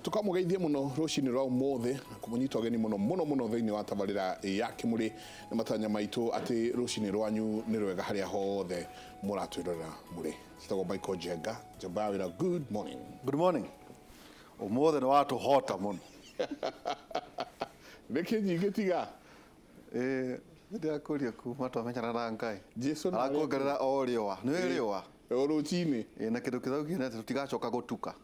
Tukamugeithie muno rucini rwa umothe kumunyita ageni muno thiini wa tabarira ya Kimuri ni matanya maitu ati rucini rwanyu ni rwega haria hothe muratwirora muri. Citagwo Michael Njenga Jabawira. Good morning. Good morning. Umothe ni watu hota muno. Niki nyingi tiga ndia kuria kuma twamenyana na Ngai Jesu na arakuongerera o riwa ni riwa rucini na kindu kithaugire ati tutigacoka gutuka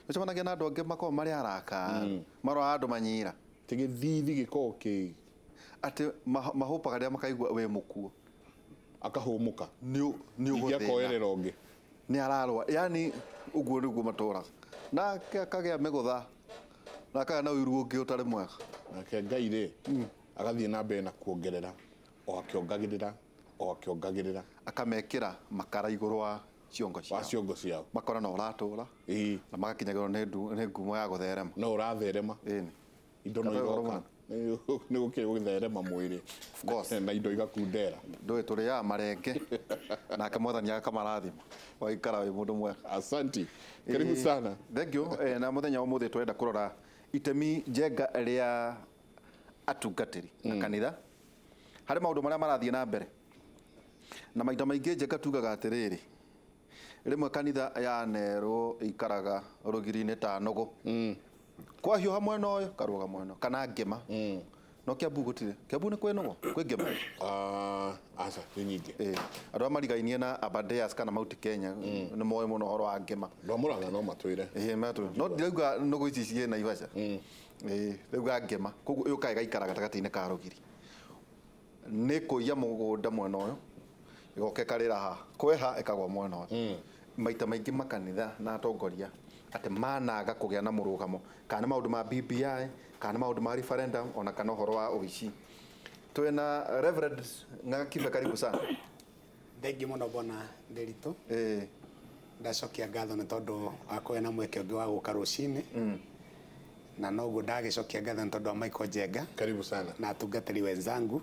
tucemanagia na andu angi makoo mari araka marwa andu manyira tigithithi gikoki ati mahupaga ria makaigua we mukuo akahumuka ni ugothera ongi ni ararwa yani uguo niguo maturaga na akagea megutha na akaga na wiru ungi utari mwega nake Ngai ri agathie na mbere na kuongerera o akiongagirira akamekira makara iguru wa ciongo ciao makora no uratura na magakinyagirwo ni ngumo ya gutherema no uratherema indo no iroka ni gukiri gutherema mwiri na indo igakundera ndoi turi ya marenge na kamwathani akamarathima waikara wi mundu mwega. Asanti, karibu sana. Thank you. Na muthenya wa muthe twenda kurora itemi Njenga ria atungatiri na kanitha hari maundu maria marathie na mbere na maita maingi Njenga tugaga atiriri rimwe kanitha ya Nero ikaraga rugiri-ini ta nogo kwa hiyo hamwe noyo karuga mweno kana ngema no Kiambu gutire Kiambu ni kwenogo kwi ngema asa nyingi andu amarigainie na Abadeas kana Mount Kenya ni moyo muno horo wa ngema ndo muraga no matwire matu no ndirauga nogo ici cie na Ivasha rauga ngema koguo yuka igaikara gatagati-ini ka rugiri ni kuia mugunda mwena uyu igoke karira ha kweha ikagwa mwena uyu maita maingi makanitha na atongoria ati managa kugia na murugamo kana maundu ma BBI kana maundu ma referendum ona kana horo wa uici twena Reverend Ng'akibe, karibu sana. Thengi muno bona Nderito ndacokia ngatho ni tondu akoya na mweke ungi wa guka rucini na noguo ndagicokia ngatho ni tondu wa Michael Njenga, karibu sana, na atungatiri wenzangu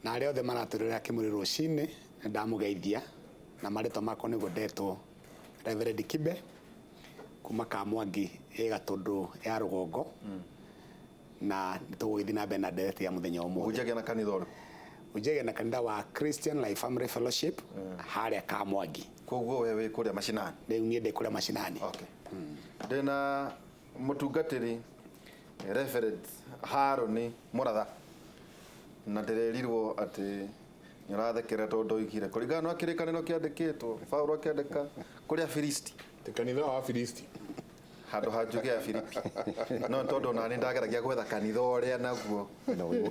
na aria othe maraturira Kimuri rucini ndamugeithia na marito makwa niguo ndetwo Reverend Kibe kuma Kamwangi Gatundu ya Rugongo na nitugugithi na mbere na ndereti ya muthenya umwe ujege na kanitha uru ujege na kanitha wa Christian Life Family Fellowship haria Kamwangi. Koguo wewe kuria mashinani riu nie ndi kuria mashinani. Okay. Ndena mutungatiri Reverend Haroni Muratha na ndirerirwo ati nyarathekera tondu igire kuringana na kirikaniro kiandikitwo Paulo akiandika kuria Filisti ti kanitha wa Filisti handu hanjuge ya Filipi no tondu nani ndageragia gwetha kanitha uria naguo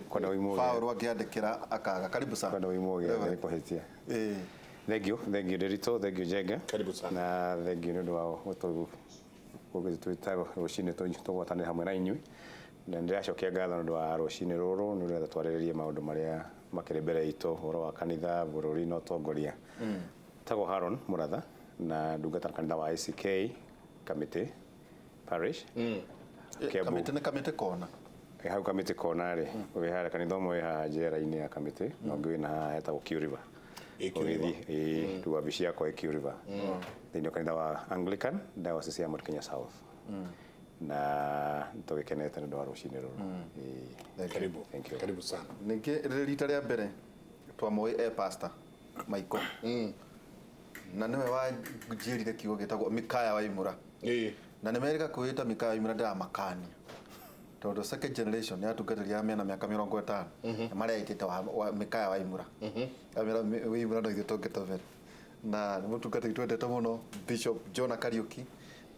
kwenda wimo Paulo akiandikira akaga. Karibu sana kwenda wimo ya kuhetia. Thank you Nderito, thank you Njenga, karibu sana, na thank you ndio wao wote twitago rucini tugwatane hamwe na inyui na ndiracokia ngatho ndio wa rucini ruru ni uretha twariririe maundu maria makiri mbere itu horo wa kanitha bururi no tongoria tago Haron Muratha na ndungata kanitha wa ICK Committee Parish Committee kona hau Committee kona ri we hara kanitha mwe ha njera-ini ya Committee no ngui na eta Q River ugithi tu abici yako Q River thini kanitha wa Anglican Diocese ya Mount Kenya South na tugikenete ndio rucini ruru. Karibu, karibu sana. Ningi rita ria mbere twamoi pastor Michael na niwe wa njirire kiugo gitagwo Mikaya wa Imura na nimerika kuita Mikaya Imura ndira makani tondu second generation ya tungatiria mena miaka 50 na maria itite wa Mikaya wa Imura amira we Imura ndo itungata vere na mutungatiri twendete muno Bishop John Kariuki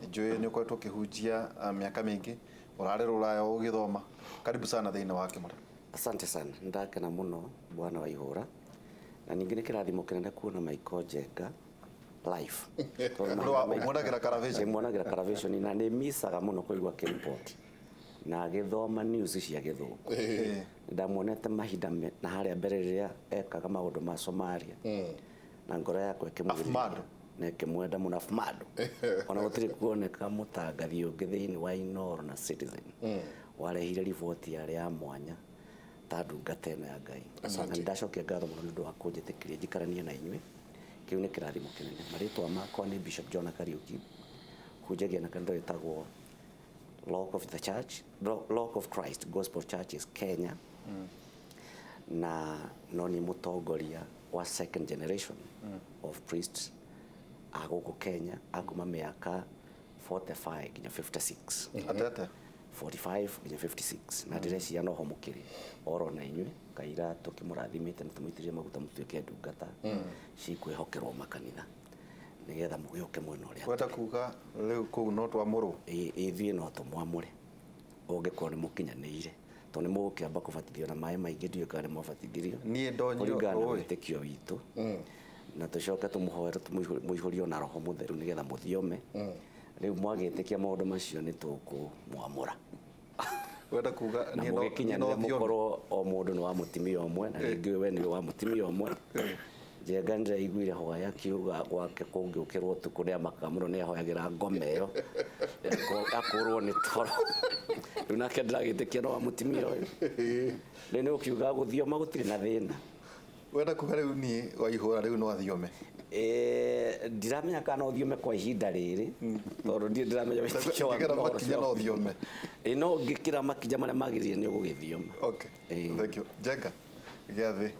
njui ni ukoretwo ukihunjia miaka mingi urare ruraya ugithoma. Karibu sana thiini wa Kimuri. Asante sana, ndakena muno bwana wa ihura na ningi ni kirathimo kinene kuona Michael Njenga live mwonagira Caravation na ni misaga muno kuigwa kiripoti na agĩthoma news cia gĩthũngũ. Ndamuonete mahinda na harĩa mbere rĩrĩa ekaga maũndũ ma Somalia na ngoro yakwa ĩkĩmũgĩrĩria na ĩkĩmwenda mũno Afmado. Ona gũtirĩ kuoneka mũtangathi ũngĩ thĩinĩ wa Inooro na Citizen warehire riboti yarĩ ya mwanya ta ndungata ĩno ya Ngai. Na ndacokia ngatho mũno nĩ ũndũ wa kũnjĩtĩkĩria njikaranie na inyuĩ. Kĩu nĩ kĩrathimo kĩnene. Marĩtwa makwa nĩ Bishop John Kariuki, hunjagia na kanitha ĩtagwo Rock of Christ Gospel Churches Kenya. Na no nĩ mũtongoria wa second generation of priests a gũkũ Kenya a kuma mĩaka 45 nginya 56. Atete 45 nginya 56 na ndĩreciria no ho mũkĩrĩ oro na inyuĩ kaira tũkĩmũrathimĩte nĩ tũmũitĩrĩrie maguta mũtuĩke ndungata cikwĩhokerwo makanitha nĩgetha mũgĩũke mwena ũrĩa weta kuga rĩu kũu no twamũrwo ithuĩ no tũmwamũre ũngĩkorwo nĩ mũkinyanĩire tondũ nĩ mũgũkĩamba kũbatithio na maĩ maingĩ ndiũĩ kana nĩ mũbatithirio niĩ ndonyio kũringana na wĩtĩkio witũ na tũcoke tũmũhoere tũmũihũrio na roho mũtheru nĩgetha mũthiome rĩu mwagĩtĩkia maũndũ macio nĩ tũkũmwamũra wenda kuga na mũgĩkinyanĩre mũkorwo o mũndũ nĩ wa mũtimia ũmwe na rĩngĩ we nĩ wa mũtimia ũmwe Njenga ndĩraiguire hoya kiuga gwake kũngĩũkĩrwo ũtukũ nĩ amakaga mũno nĩ ahoyagĩra ngome ĩyo akũrwo nĩ toro rĩu nake ndĩragĩtĩkia no wa mũtimia ũyũ rĩu nĩ ũkiuga gũthioma gũtirĩ na thĩna wenda kuga rĩu niĩ waihũra rĩu no athiome ndiramenya kana no thiome kwa ihinda rĩrĩ tondũ ndiĩ ndiramenya wĩtĩkio wa no thiome no ngĩkĩra makinya marĩa magĩrĩire nĩ ũgũgĩthioma. Okay, thank you. Njenga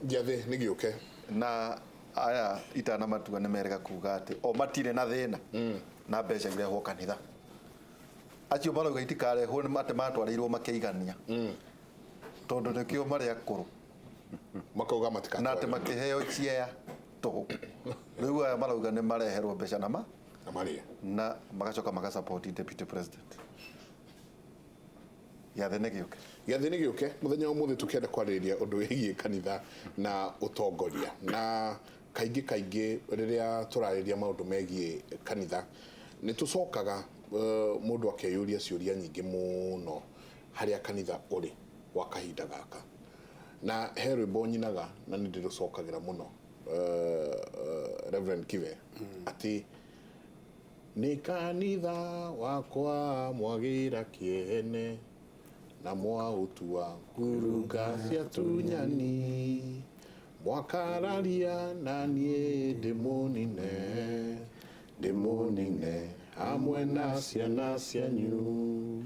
gĩathĩ nĩ gĩũke na aya itana matua nĩ merega kuga atĩ o matirĩ na thĩna na mbeca irehwo kanitha acio marauga itikarehwo nĩ matĩ matwarĩirwo makĩigania tondũ nĩkĩo marĩ akũrũ makauga matikatwarĩrwo na atĩ makĩheo ciea tũhũ rĩu aya marauga nĩ mareherwo mbeca na magacoka magasupport deputy president. Gĩathĩ nĩ gĩũke mũthenya ũmũthĩ tũkĩenda kwarĩrĩria ũndũ wĩgiĩ kanitha na ũtongoria na kaingĩ rĩrĩa tũrarĩrĩria maũndũ megiĩ kanitha nĩ tũcokaga mũndũ akeyũria ciũria nyingĩ mũno harĩa kanitha ũrĩ gwa kahinda gaka na he rwĩmbo nyinaga na nĩ ndĩrũcokagĩra mũno Reverend Kive atĩ nĩ kanitha wakwa mwagĩra kĩene na mwaũtua ngurunga cia tunyani mwakararia na niĩ ndĩ mũnine hamwe na ciana cianyu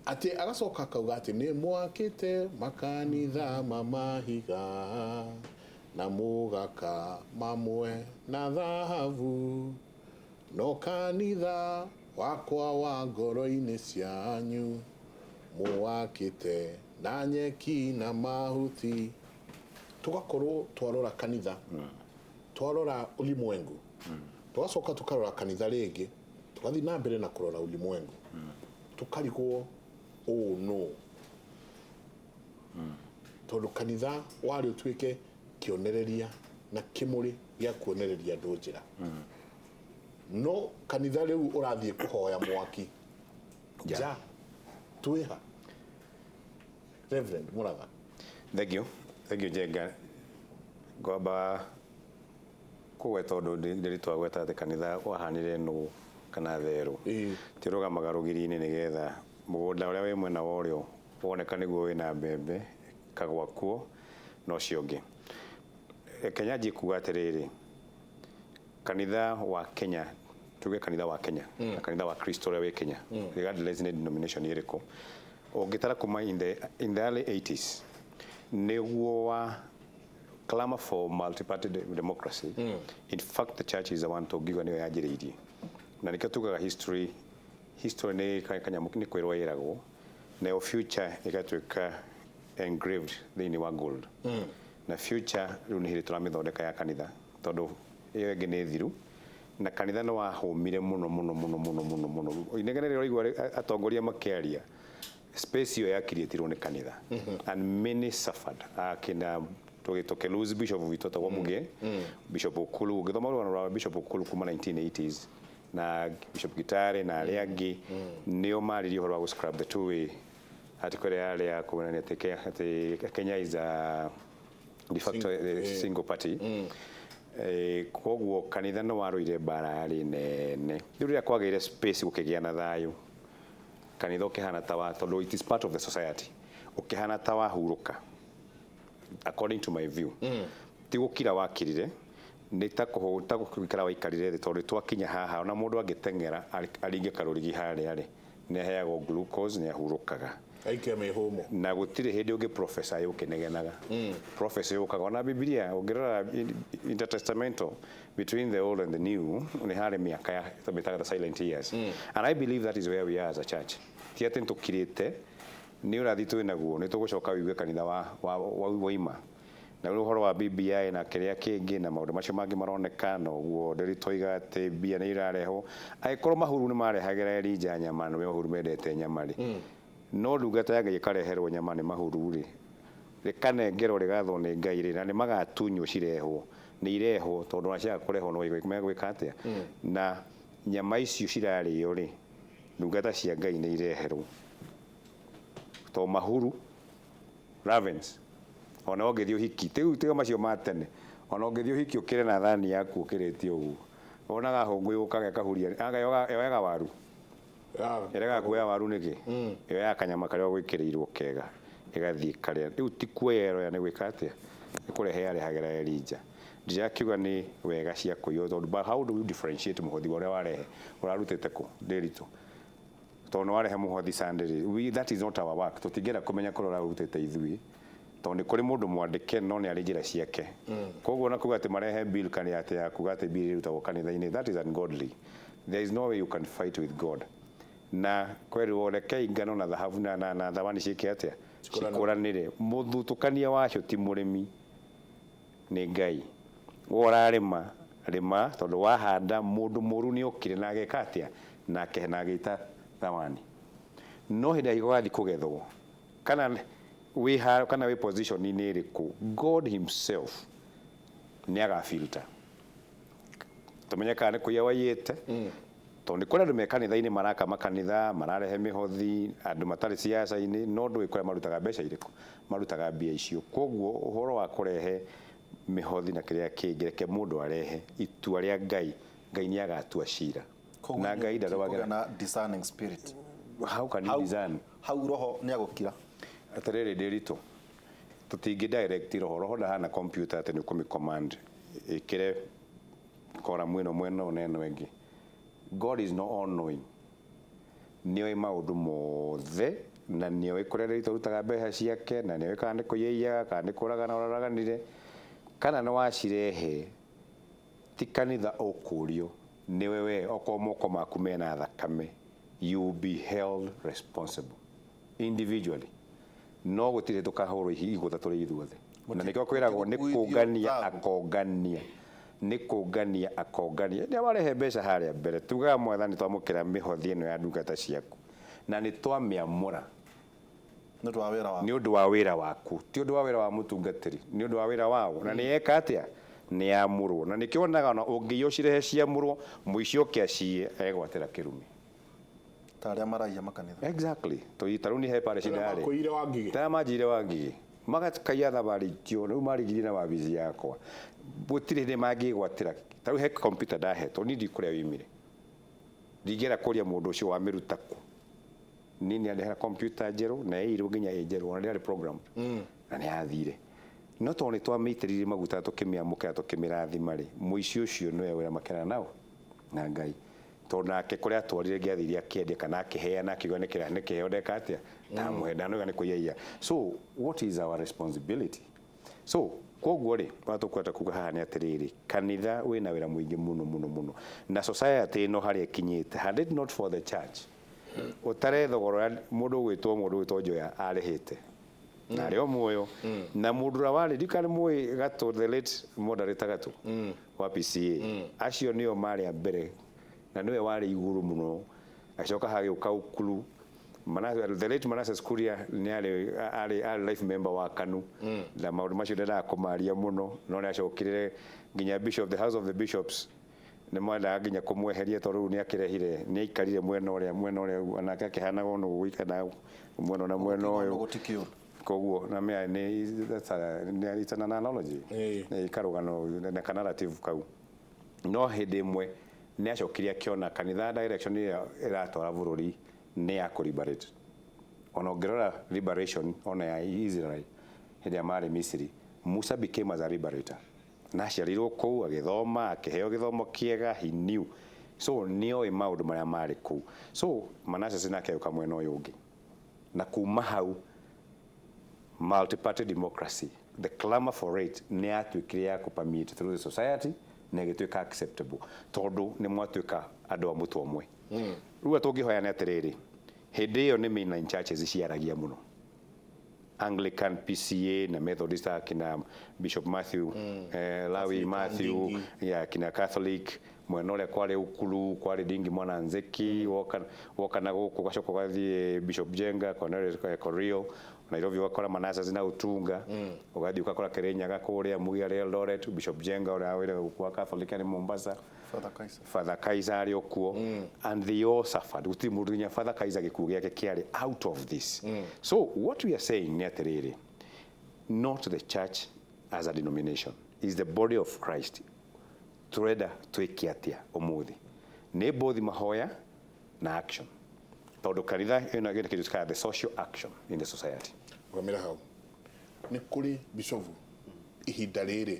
atĩ agacoka akauga atĩ nĩ mwakĩte makanitha mamahiga na mũgaka mamwe na thahabu no kanitha wakwa wa ngoro-inĩ cianyu mũwakĩte na nyeki na mahuti. Tugakorwo twarora kanitha twarora ulimwengu tugacoka tukarora kanitha rĩngĩ tugathi na mbere na kũrora ulimwengu tukarigwo no tondũ kanitha warĩ ũtuĩke kĩonereria na kĩmũrĩ gĩa kuonereria andũ njĩra no kanitha rĩu ũrathiĩ kũhoya mwaki ja tuiha. Reverend Muratha. Thank you Njenga ngwamba kũgweta ũndũ ndĩrĩtwa gweta atĩ kanitha wahanire nũ kana therũ tĩrũgamaga rũgiri-inĩ nĩgetha mũgũnda ũrĩa wĩ mwena wa ũrĩo woneka nĩguo wĩna mbembe kagwa kuo no cio ũngĩ. Kenya kuga atĩrĩrĩ kanitha wa Kenya tuge kanitha wa Kenya na kanitha wa Kristo ũrĩa wĩ Kenya regardless nĩ denomination ĩrĩkũ ũngĩtara kuma in the early 80s nĩguo wa clamor for multi-party democracy. In fact the church is the one to give nĩyo yanjĩrĩirie na nĩkĩo tugaga history nĩ kanyamũ nĩ kwĩrwo ĩragwo nayo future ĩgatuĩka engraved thĩinĩ wa gold na future rĩu nĩ hĩndĩ tũramĩthondeka ya kanitha tondũ ĩyo ĩngĩ nĩ thiru na kanitha nĩ wahũmire mũno inegene rĩrĩa ũraigua atongoria makĩaria space ĩyo yakirĩtirwo nĩ kanitha and many suffered akina tũgĩtoke lose bishop witũ tagwo Muge Bishop Okulu ũngĩthoma rũgano rwa Bishop Okulu kuma 1980s na Bishop Gitare na arĩa angĩ nĩo maririe ũhoro wa scrap the two way article yale ya kuonania ati Kenya is a de facto single party koguo kanitha no waruire bara nene riria kwagire space gukigia na thayu kanitha ukihana tawa tondu it is part of the society ukihana tawa huruka according to my view ti gukira wakirire ni ta gukira waikarire thi tondu twakinya haha ona mundu angitengera aringe karurigi hari ari ni heagwo glucose ni ahurukaga aike me homo na gutire hindi ungi professor yukinegenaga professor yukaga na Biblia ugirora intertestamental between the old and the new ni hari miaka ya tabitaga the silent years and I believe that is where we are as a church ti ati tukirite ni urathi tu naguo ni tugucoka wigue kanitha wa ima na uhoro wa BBI na kiria kingi na maundu macio mangi maronekana uguo ndiritoiga ati bia ni irareho aikorwo mahuru ni marehagira Elijah nyama no mahuru mendete nyama ri no ndungata ya Ngai kareherwo nyama ni mahuru ri rikanengerwo rigathwo ni Ngai ri na ni magatunyo cirehwo ni ireho tondu nacia kureho no igwika atia na nyama icio cirario ri ndungata cia Ngai ni ireherwo to mahuru ravens ona ongethio hiki tiga macio matene ona ongethio hiki ukire na thani yaku ukireti uguo onaga hongo yukaga kahuria yoga waru erega kuya waru niki iyo ya kanyama karia gwikirirwo kega igathii karia riu tikuero ya ni gwika atia ikurehe yari hagera Elijah ndiakiuga ni wega cia kuyo tondu but how do you differentiate muhothi uria warehe urarutete ku ndiritu tondu warehe muhothi Sunday that is not our work tutingera kumenya kurora urutete ithui tondu kuri mundu mwandike no ni ari njira ciake koguo na kuga ati marehe bill kani ati ya kuga ati bill rutagwo kanitha-ini that is ungodly there is no way you can fight with God na kweri woreke ingano na dhahabu na thawani ciake atia cikuranire muthutukania wacio ti murimi ni Ngai worarima rima tondu wahanda mundu muru ni okire na ageka atia nake na agita thawani no hindi igathi kugethwo kana we position in iriku God himself ni aga filter tumenya kana kuya wayete tondu kuri andu mekanitha-ini maraka makanitha mararehe mihothi andu matari siasa-ini no ndu ikore marutaga mbeca iriku marutaga mbia icio koguo uhoro wa kurehe mihothi na kiria kingi reke mundu arehe itua ria Ngai ni agatua cira na Ngai ndarobagira na discerning spirit how can you discern how roho ni agukira atarere ndiritu tutingi direct roho hana computer ati ni kumi command ikire kora mweno neno engi God is not all knowing nioi maundu mothe na nioi kurere turutaga mbeca ciake na nioi kana kuyiya kana kuraga na uraganire kana no wacirehe ti kanitha ukurio ni wewe okomoko maku mena thakame you will be held responsible individually no gutire tukahoro igutha turi ithuothe na nikio kwiragwo ni kungania akongania ni warehe mbeca haria mbere tugaga mwathani twamukira mihothi ino ya ndungata ciaku na ni twamiamura ni undu wa wira waku ti undu wa wira wa mutungatiri ni undu wa wira wao na ni eka atia ni amurwo na nikionaga na ungiyocirehe ciamurwo muicio kiacie egwatira kirumi taria maraia makanitha exactly to itaruni he pare shidare kuire wangi ta majire wangi magakaya thabari tio no marigire na wabizi yakwa butire ne magi gwatira taru he computer dahe to nidi kuria wimire digera kuria mundu ucio wa mirutaku nini ali computer jero na iri uginya ejero na ali program na ni athire no to ni twamitirire maguta tukimiamukira tukimirathima ri muici ucio no we makena nao na Ngai to nake kuria twarire giathiria kende kana akiheana akiuga ni kiheo ndeka atia na muhenda no ni kuyeia so what is our responsibility so koguo ri batukwata kuga haha ni atiriri kanitha wina wira muingi muno na society no hari kinyite had it not for the church utare thogoro mundu gwitwo njoya arihite na rio muoyo na mudura wali dikani moy gato the late moderator gato wa PCA acio nio mari abere na niwe wari iguru muno acoka hage ukaukulu the late Manasseh Kuria ni ali life member wa KANU na maundu macio ndenda kumaria muno no ni acokirire nginya bishop the house of the bishops nä mwendaga nginya kå mweheria tondå rä u nä akärehire nä aikarire mwena å rä a onake akĩhanaga å gå ikana mwena na mwena å yå koguo na mä nä it's an analogy karå ka narrative kau no hä ndä ä mwe nä acokire akiona kanitha direction ä ä ratwara bå rå ri nä ya kå liberate ona å ngä rora liberation ona ya Israel hä ndä ä marä Misiri Musa became as a liberator na aciarirwo kũu agĩthoma akĩheo gĩthomo kĩega he knew so nĩoĩ maũndũ marĩa marĩ kũu so Manasseh nake agĩũka mwena ũyũ ũngĩ na kuma hau multi-party democracy the clamor for it nĩ yatuĩkire ya permeate through the society na ĩgĩtuĩka acceptable tondũ nĩ mwatuĩka andũ a mũtu ũmwe rĩu tũngĩhoya nĩ atĩrĩrĩ hĩndĩ ĩyo nĩ mainline churches ciaragia mũno Anglican, PCA na Methodist kina Bishop Matthew Lawi Matthew ya kina Catholic mwena ũrĩa kwarĩ Ukuru kwarĩ Ndingi Mwana Nzeki woka na gũkũ gacoka gathie Bishop Jenga Cornelius Korio Nairobi wakora Manasseh na Utunga ugathie ukakora Kirinyaga kũrĩa Mugiarĩ Eldoret Bishop Jenga ũrĩa wĩra kwa Catholic ni Mombasa Father Kaiser arĩ okuo and they all suffered uti mũndũ nya Father Kaiser gĩkuũ gĩake kĩarĩ out of this so what we are saying nĩ atĩrĩrĩ not the church as a denomination is the body of Christ turenda twĩke atĩa ũmũthĩ nĩ both mahoya na action tondũ kanitha ĩno gĩkĩ kĩrutaga the social action in the society ngamĩra hau nĩ kũrĩ bicovu ihinda rĩrĩ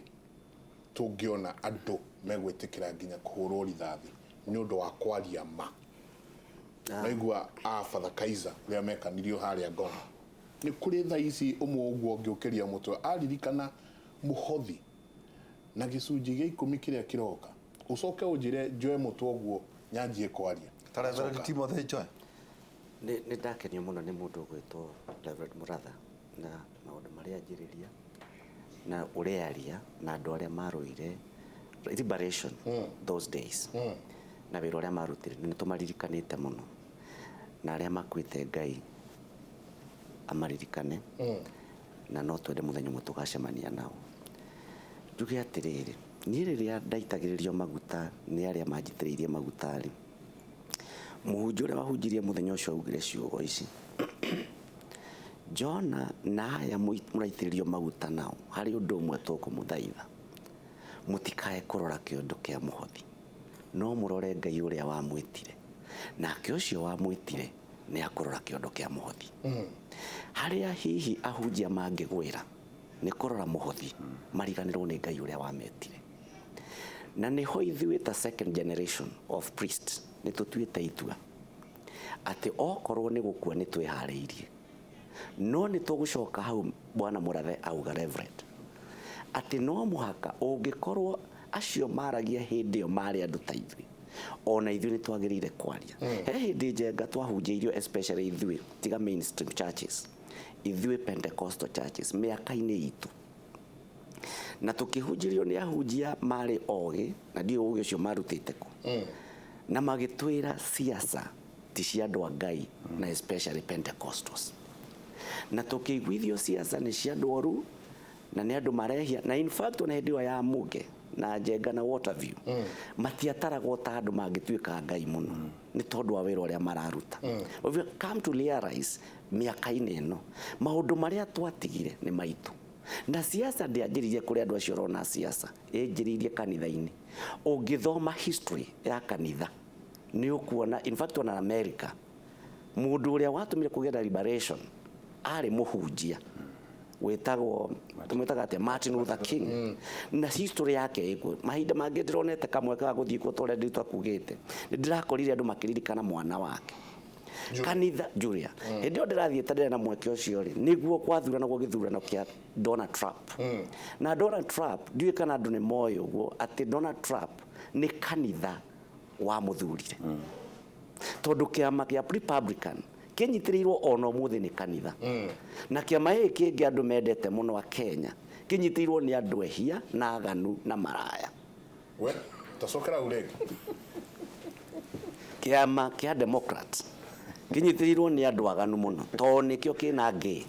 tũngĩona andũ megwĩtĩkĩra nginya kũhũrwo rithathi nĩ ũndũ wa kwaria ma naigua Father Kaiser ũrĩa mekanirio harĩa Ngong nĩ kũrĩ tha ici ũmwe ũguo ngĩũkĩria mũtwe aririkana mũhothi na gĩcunjĩ gĩa 10 kĩrĩa kĩroka ũcoke ũnjĩre njoe mũtwe ũguo nyanjie kwaria Reverend Timothy Joy nĩ ndakenio mũno nĩ mũndũ ũgwĩtwo Reverend Muratha na maũndũ marĩa anjĩrĩria na ũrĩa aria na andũ arĩa marũire liberation those days na wĩra ũrĩa marutire nĩ tũmaririkanĩte mũno na arĩa makuĩte Ngai amaririkane na no twende mũthenya ũmwe tũgacemania nao njuge atĩrĩrĩ niĩ rĩrĩa ndaitagĩrĩrio maguta nĩ arĩa manjitĩrĩirie maguta-rĩ mũhunjia ũrĩa wahunjirie mũthenya ũcio augire ciugo ici Jona na aya mũraitĩrĩrio maguta nao harĩ ũndũ ũmwe tũkũmũthaitha mũtikae kũrora kĩondo kĩa mũhothi no mũrore Ngai ũrĩa wamwĩtire nake ũcio wamwĩtire nĩ akũrora kĩondo kĩa mũhothi harĩa hihi ahunjia mangĩgwĩra nĩ kũrora mũhothi mariganĩrwo nĩ Ngai ũrĩa wametire na nĩho ithuĩ ta second generation of priests nĩ tũtuĩte itua atĩ okorwo nĩ gũkua nĩ twĩharĩirie no nĩ tũgũcoka hau Bwana Mũrathe auga Reverend atĩ no mũhaka ũngĩkorwo acio maragia hĩndĩ ĩyo marĩ andũ ta ithuĩ ona ithuĩ nĩ twagĩrĩire kwaria he hĩndĩ Njenga twahunjĩirio especially ithuĩ tiga mainstream churches ithuĩ Pentecostal churches mĩaka-inĩ itũ na tũkĩhunjĩrio nĩ ahunjia marĩ ogĩ na ndiũ ũgĩ ũcio marutĩte kũ na magĩtwĩra siasa ti cia andũ a Ngai na especially Pentecostals na tũkĩiguithio siasa nĩ cia andũ oru na nĩ andũ marehia na in fact ona hĩndĩ ĩyo ya Muge na Njenga na Waterview matiataragwo ta andũ mangĩtuĩka Ngai mũno nĩ tondũ wa wĩra ũrĩa mararuta we come to realize mĩaka-inĩ ĩno maũndũ marĩa twatigire nĩ maitũ na siasa ndĩanjĩrĩirie kũrĩ andũ acio rona siasa ĩnjĩrĩirie kanitha-inĩ ũngĩthoma history ya kanitha nĩ ũkuona in fact ona America mũndũ ũrĩa watũmire kũgĩa na liberation arĩ mũhunjia wetagwo tumetaga atĩ Martin Luther King na history yake ĩkuo mahinda mangĩ ndĩronete kamwe ka gũthiĩ kuo tondũ ndĩ twakugĩte nĩ ndĩrakorire andũ makĩririkana mwana wake kanitha Julia hĩndĩ ĩyo ndĩrathiĩte ndĩrĩ na mweke ũcio rĩ nĩguo kwathuranagwo gĩthurano kĩa Donald Trump na Donald Trump ndiũĩ kana andũ nĩ moĩ ũguo atĩ Donald Trump nĩ kanitha wa mũthurire tondũ kĩama kĩa Republican kĩnyitĩrĩirwo ona ũmũthĩ nĩ kanitha na kĩama gĩkĩ kĩngĩ andũ mendete mũno a Kenya kĩnyitĩrĩirwo nĩ andũ ehia na aganu na maraya we tacokera urege kĩama kĩa Democrats kĩnyitĩrĩirwo nĩ andũ aganu mũno tondũ nĩkĩo kĩna ngĩ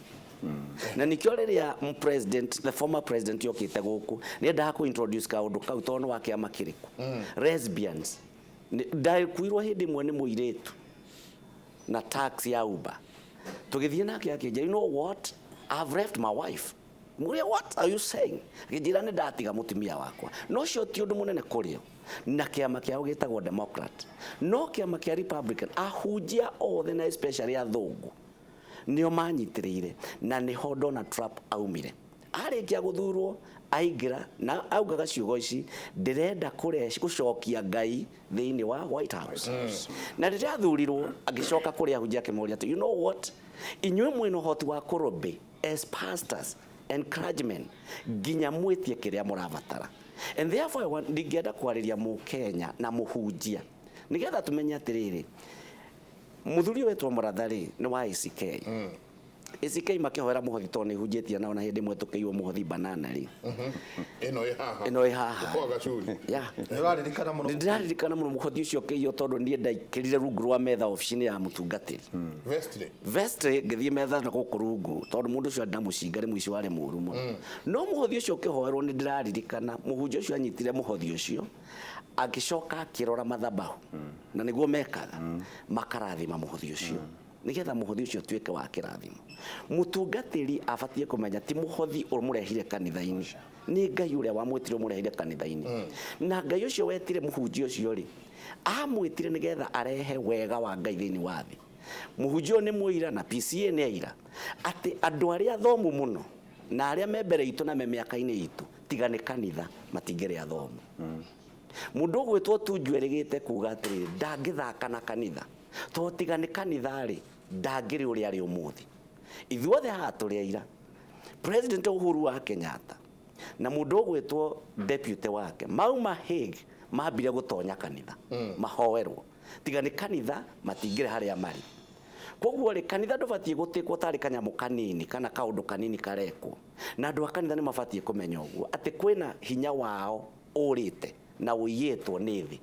na nikio riria president, the former president yokite guku ni endaga ku introduce kaundu kau tono wa kiama kiriku lesbians ndaikuirwo hindi mwe ni muiretu na tax ya Uber tugithie nake akija, you know what, I've left my wife. Muria, what are you saying? Gijira ni ndatiga mutumia wakwa. No cio ti undu munene kurio na kiama kiao gitagwo Democrat, no kiama kia Republican ahunjia othe na especially athungu nio manyitirire na niho Donald Trump aumire. Arikia guthurwo aingira na augaga ciugo ici ndirenda gucokia Ngai thiini wa White House. Na riria athurirwo agicoka kuri ahunjia kimuria, you know what, inywe mwino hoti wa kurobe as pastors and clergymen ginya mwitie kiria murabatara. And therefore I want ndigenda kwariria mu Kenya na muhunjia nigetha tumenye atiriri muthuri wetwo Mũrathari ni wa ACK. ACK makihoera muhothi to ni hunjitie nao na hindi mwe tukiiwo muhothi banana ri ino ihaha ya ndirarikana muno muhothi ucio kiiyo tondu nie ndaikirire rungu rwa metha ofici-ini ya mutungatiri vestre ngithie metha na guku rungu tondu mundu ucio ndamucingari muici wari muru muno. No muhothi ucio kihoerwo ni ndiraririkana muhunjia ucio anyitire muhothi ucio agicoka akirora mathabahu na niguo mekaga makarathima muhothi ucio nigetha muhothi ucio tuike wa kirathimo. Mutungatiri abatie kumenya ti muhothi umurehire kanitha-ini, ni Ngai uria wamwitire umurehire kanitha-ini. Na Ngai ucio wetire muhunjia ucio ri amwitire nigetha arehe wega wa Ngai thiini wa thi. Muhunjia ni muira na PCA ni aira ati andu aria thomu muno na aria membere itu na memiaka-ini itu tigane kanitha matingere athomu. Mundu gwitwo Tuju erigite kuga atiri ndangithaka na kanitha to tigane kanitha ri ndangiri uria ari umuthi. Ithuothe haha turi aira President Uhuru wa Kenyatta na mundu gwitwo deputy wake mauma Hague mambire gutonya kanitha mahoerwo tigane kanitha matingire haria mari. Koguo ri kanitha ndubatie gutikwo tari kanyamu kanini kana kaundu kanini karekwo, na andu a kanitha ni mabatie kumenya uguo ati kwina hinya wao urite na uyitwo ni thi.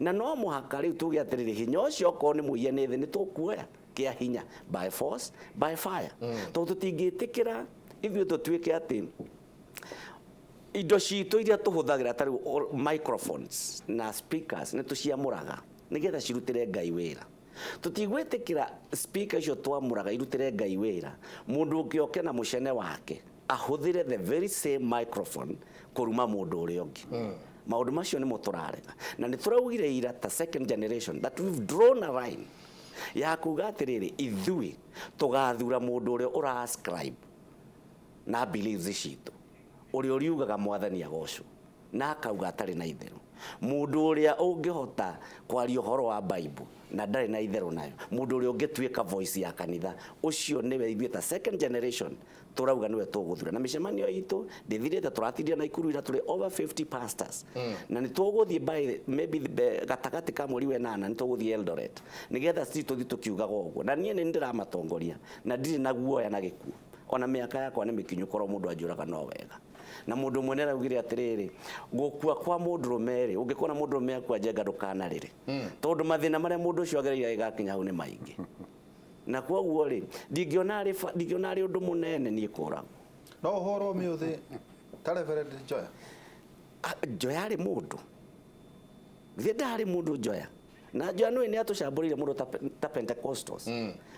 Na no muhaka riu tuge atiriri hinya ucio ko ni muiye ni thi ni tukuoya kia hinya by force by fire. Tondu tutingitikira ithuĩ tutuike ati indo citu iria tuhuthagira tari microphones na speakers ni tuciamuraga nigetha cirutire Ngai wira. Tutigwitikira speaker icio twamuraga irutire Ngai wira mundu ukioke na mucene wake ahuthire the very same microphone kuruma mundu uria ungi. Maundu macio ni muturarega na ni turaugire ira ta second generation that we've drawn a line ya kuga atiriri ithui tugathura mundu uria ura ascribe na beliefs citu uria uriugaga mwathani agocwo na akauga atari na itheru. Mundu uria ungihota kwaria uhoro wa Bible na ndari na itheru nayo, mundu uria ungituika voice ya kanitha ucio niwe ithuĩ ta second generation turauga niwe tuguthura. Na micemanio itu ndithirite turatithia na ikuru ira turi over 50 pastors na ni tuguthie by maybe gatagati ka mweri wenana ni tuguthie Eldoret nigetha si tuthi tukiugaga uguo. Na nie ni ndiramatongoria na ndiri na guoya na gikuo ona miaka yakwa ni mikinyu korwo mundu anjuraga no wega. Na mundu mwene araugire atiriri gukua kwa mundurume ri ungikona mundurume akwa njenga ndukanarire tondu mathina maria mundu ucio agereire igakinya hau ni maingi. Na kwoguo ri ndingiona ri undu munene ni kuragwo no uhoro miuthi ta Reverend Joya. Joya ri mundu githĩ ndari mundu Joya na Joya ni atucamburire mundu ta Pentecostals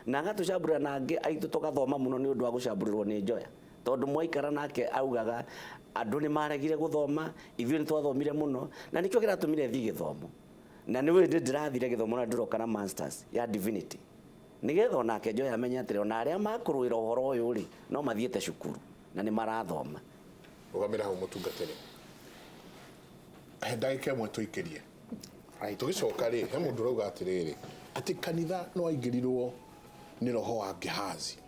na agatucambura na angi aitu tugathoma muno ni undu wa gucamburirwo ni Joya tondu mwaikara nake augaga andu ni maregire guthoma ithuĩ ni twathomire muno na nikio kiratumire thi githomo na niwe ndirathire githomo na ndiroka na masters ya divinity nigetha onake Joya amenye atiri ona aria makuruira uhoro uyu ri no mathiete cukuru na ni marathoma. Ugamira hu mutungatiri ndagika imwe tuikirie tugicoka ri he mundu rauga atiriri ati kanitha no aingirirwo ni roho wa Gehazi.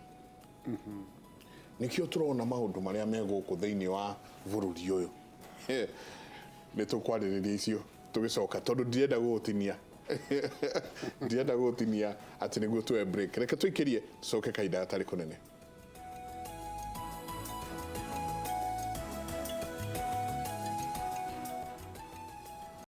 Nikio turona maundu maria me guku thiini wa bururi uyu ni tukwariria icio tugicoka tondu ndienda gutinia ndienda gutinia ati niguo tuwe break reke tuikirie tucoke kaida atari kunene.